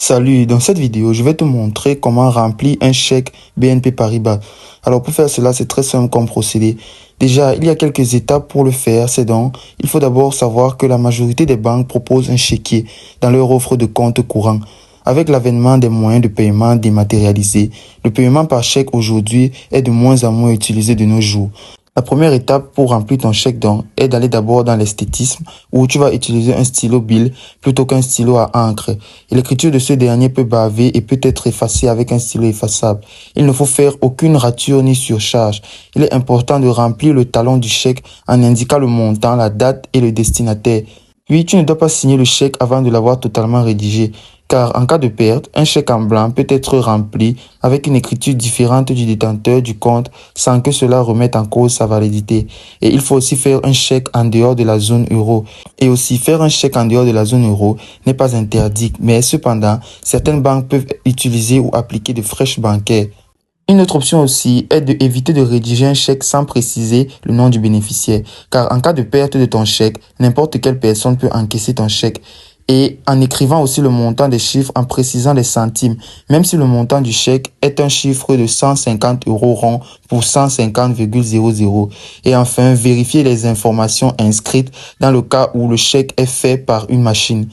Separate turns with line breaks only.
Salut, dans cette vidéo, je vais te montrer comment remplir un chèque BNP Paribas. Alors pour faire cela, c'est très simple comme procédé. Déjà, il y a quelques étapes pour le faire. C'est donc, il faut d'abord savoir que la majorité des banques proposent un chéquier dans leur offre de compte courant. Avec l'avènement des moyens de paiement dématérialisés, le paiement par chèque aujourd'hui est de moins en moins utilisé de nos jours. La première étape pour remplir ton chèque donc est d'aller d'abord dans l'esthétisme où tu vas utiliser un stylo bille plutôt qu'un stylo à encre. Et l'écriture de ce dernier peut baver et peut être effacée avec un stylo effaçable. Il ne faut faire aucune rature ni surcharge. Il est important de remplir le talon du chèque en indiquant le montant, la date et le destinataire. Puis, tu ne dois pas signer le chèque avant de l'avoir totalement rédigé, car en cas de perte, un chèque en blanc peut être rempli avec une écriture différente du détenteur du compte sans que cela remette en cause sa validité. Et il faut aussi faire un chèque en dehors de la zone euro. Et aussi, faire un chèque en dehors de la zone euro n'est pas interdit, mais cependant, certaines banques peuvent utiliser ou appliquer des frais bancaires. Une autre option aussi est d'éviter de rédiger un chèque sans préciser le nom du bénéficiaire, car en cas de perte de ton chèque, n'importe quelle personne peut encaisser ton chèque. Et en écrivant aussi le montant des chiffres en précisant les centimes, même si le montant du chèque est un chiffre de 150 euros rond pour 150,00. Et enfin, vérifier les informations inscrites dans le cas où le chèque est fait par une machine.